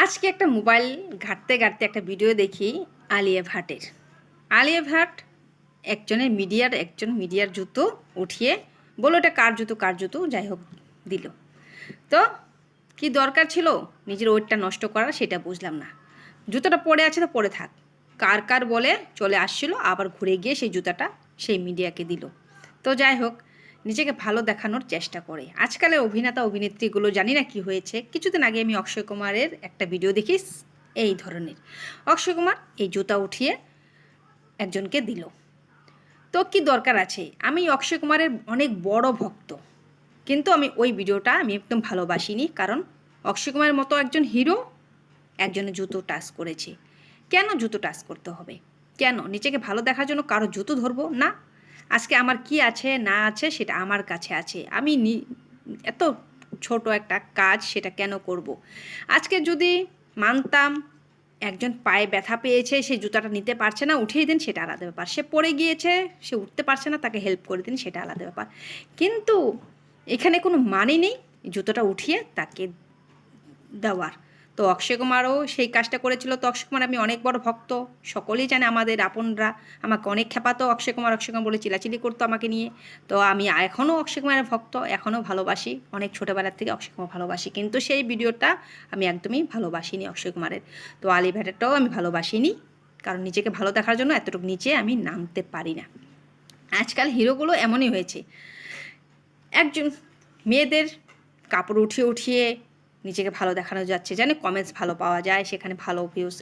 আজকে একটা মোবাইল ঘাঁটতে ঘাঁটতে একটা ভিডিও দেখি আলিয়া ভাটের। আলিয়া ভাট একজন মিডিয়ার জুতো উঠিয়ে বললো এটা কার জুতো যাই হোক দিল। তো কি দরকার ছিল নিজের ওয়েটটা নষ্ট করার সেটা বুঝলাম না। জুতোটা পরে আছে তো পরে থাক, কার বলে চলে আসছিল, আবার ঘুরে গিয়ে সেই জুতাটা সেই মিডিয়াকে দিল। তো যাই হোক, নিজেকে ভালো দেখানোর চেষ্টা করে। আজকালের অভিনেতা অভিনেত্রীগুলো জানি না কি হয়েছে। কিছুদিন আগে আমি অক্ষয় কুমারের একটা ভিডিও দেখি এই ধরনের। অক্ষয় কুমার এই জুতা উঠিয়ে একজনকে দিল। তো কি দরকার আছে? আমি অক্ষয় কুমারের অনেক বড় ভক্ত, কিন্তু আমি ওই ভিডিওটা আমি একদম ভালোবাসিনি। কারণ অক্ষয় কুমারের মতো একজন হিরো একজনের জুতো টাচ করেছে। কেন জুতো টাচ করতে হবে? কেন নিজেকে ভালো দেখার জন্য কারো জুতো ধরবো না? আজকে আমার কি আছে না আছে সেটা আমার কাছে আছে। আমি এত ছোট একটা কাজ সেটা কেন করব? আজকে যদি মানতাম একজন পায়ে ব্যথা পেয়েছে, সে জুতাটা নিতে পারছে না, উঠিয়ে দিন, সেটা আলাদা ব্যাপার। সে পড়ে গিয়েছে, সে উঠতে পারছে না, তাকে হেল্প করে দিন, সেটা আলাদা ব্যাপার। কিন্তু এখানে কোনো মানে নেই জুতোটা উঠিয়ে তাকে দেওয়ার। তো অক্ষয় কুমারও সেই কাজটা করেছিল। তো অক্ষয় কুমার আমি অনেক বড় ভক্ত, সকলেই জানে, আমাদের আপনরা আমাকে অনেক খেপাতো। অক্ষয় কুমার বলে চিলাচিলি করতো আমাকে নিয়ে। তো আমি এখনও অক্ষয় কুমারের ভক্ত, এখনও ভালোবাসি, অনেক ছোটোবেলার থেকে অক্ষয় কুমার ভালোবাসি। কিন্তু সেই ভিডিওটা আমি একদমই ভালোবাসিনি অক্ষয় কুমারের। তো আলি ভ্যাটেরটাও আমি ভালোবাসিনি, কারণ নিজেকে ভালো দেখার জন্য এতটুকু নিচে আমি নামতে পারি না। আজকাল হিরোগুলো এমনই হয়েছে, একজন মেয়েদের কাপড় উঠিয়ে উঠিয়ে নিজেকে ভালো দেখানো যাচ্ছে, জানে কমেন্টস ভালো পাওয়া যায়, সেখানে ভালো ভিউজ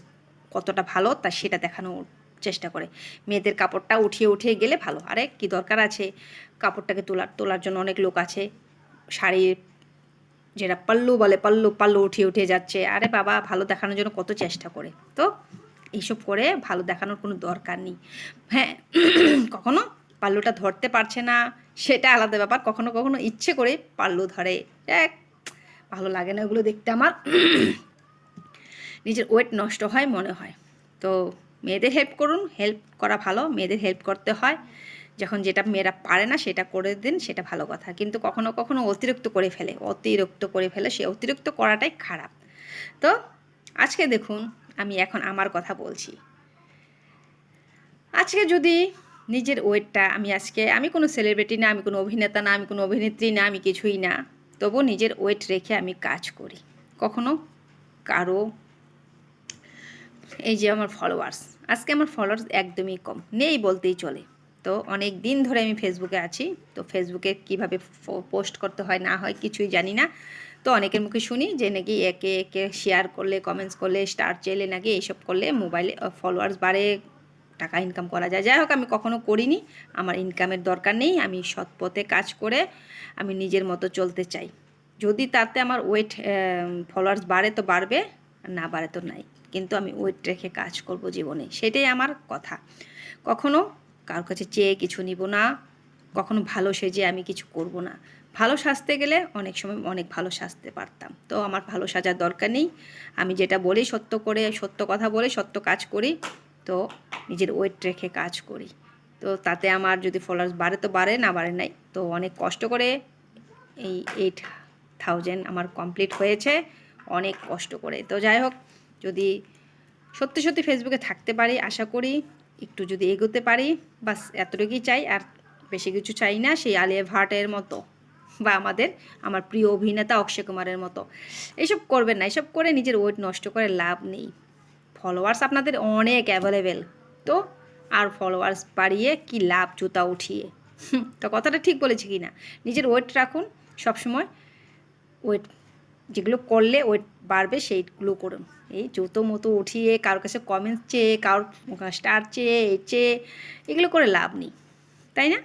কতটা ভালো তা সেটা দেখানোর চেষ্টা করে। মেয়েদের কাপড়টা উঠিয়ে উঠিয়ে গেলে ভালো। আরে কি দরকার আছে কাপড়টাকে তোলার জন্য? অনেক লোক আছে শাড়ির যেটা পাল্লু বলে, পাল্লু উঠিয়ে উঠিয়ে যাচ্ছে। আরে বাবা, ভালো দেখানোর জন্য কত চেষ্টা করে। তো এইসব করে ভালো দেখানোর কোনো দরকার নেই। হ্যাঁ, কখনো পাল্লুটা ধরতে পারছে না সেটা আলাদা ব্যাপার, কখনো কখনো ইচ্ছে করে পাল্লু ধরে। এক ভালো লাগে না ওগুলো দেখতে আমার। নিজের ওয়েট নষ্ট হয় মনে হয়। তো মেয়েদের হেল্প করুন, হেল্প করা ভালো, মেয়েদের হেল্প করতে হয়। যখন যেটা মেয়েরা পারে না সেটা করে দিন, সেটা ভালো কথা। কিন্তু কখনো কখনো অতিরিক্ত করে ফেলে, সে অতিরিক্ত করাটাই খারাপ। তো আজকে দেখুন, আমি এখন আমার কথা বলছি। আজকে যদি নিজের ওয়েটটা আমি কোনো সেলিব্রিটি না, আমি কোনো অভিনেতা না, আমি কোনো অভিনেত্রী না, আমি কিছুই না, তবু নিজের ওয়েট রেখে আমি কাজ করি। কখনো কারো এই যে আমার আজকে আমার ফলোয়ার্স একদমই কম, নেই বলতেই চলে। তো অনেক দিন ধরে আমি ফেসবুকে আছি। তো ফেসবুকে কীভাবে পোস্ট করতে হয় না হয় কিছুই জানি না। তো অনেকের মুখে শুনি যে নাকি একে একে শেয়ার করলে, কমেন্টস করলে, স্টার চেলে নাকি এইসব করলে মোবাইলে ফলোয়ার্স বাড়ে, টাকা ইনকাম করা যায়। যাই হোক, আমি কখনো করিনি, আমার ইনকামের দরকার নেই। আমি সৎ পথে কাজ করে আমি নিজের মতো চলতে চাই। যদি তাতে আমার ওয়েট ফলোয়ার্স বাড়ে তো বাড়বে, না বাড়ে তো নাই। কিন্তু আমি ওয়েট রেখে কাজ করব জীবনে, সেটাই আমার কথা। কখনো কারোর কাছে চেয়ে কিছু নিব না, কখনো ভালো সেজে আমি কিছু করব না। ভালো সাজতে গেলে অনেক সময় অনেক ভালো সাজতে পারতাম। তো আমার ভালো সাজার দরকার নেই। আমি যেটা বলি সত্য কথা বলে সত্য কাজ করি। তো নিজের ওয়েট রেখে কাজ করি। তো তাতে আমার যদি ফলোয়ার্স বাড়ে তো বাড়ে, না বাড়ে নাই। তো অনেক কষ্ট করে এই 8,000 আমার কমপ্লিট হয়েছে, অনেক কষ্ট করে। তো যাই হোক, যদি সত্যি সত্যি ফেসবুকে থাকতে পারি, আশা করি একটু যদি এগোতে পারি, বাস এতটুকুই চাই, আর বেশি কিছু চাই না। সেই আলিয়া ভাটের মতো বা আমার প্রিয় অভিনেতা অক্ষয় কুমারের মতো এইসব করবেন না। এসব করে নিজের ওয়েট নষ্ট করে লাভ নেই। ফলোয়ার্স আপনাদের অনেক অ্যাভেলেবেল, তো আর ফলোয়ার্স বাড়িয়ে কি লাভ জুতা উঠিয়ে? তো কথাটা ঠিক বলেছি কি না? নিজের ওয়েট রাখুন সবসময়। ওয়েট যেগুলো করলে ওয়েট বাড়বে সেইগুলো করুন। এই জুতো মতো উঠিয়ে কারোর কাছে কমেন্টস চেয়ে, কারোর স্টার চেয়ে এগুলো করে লাভ নেই, তাই না?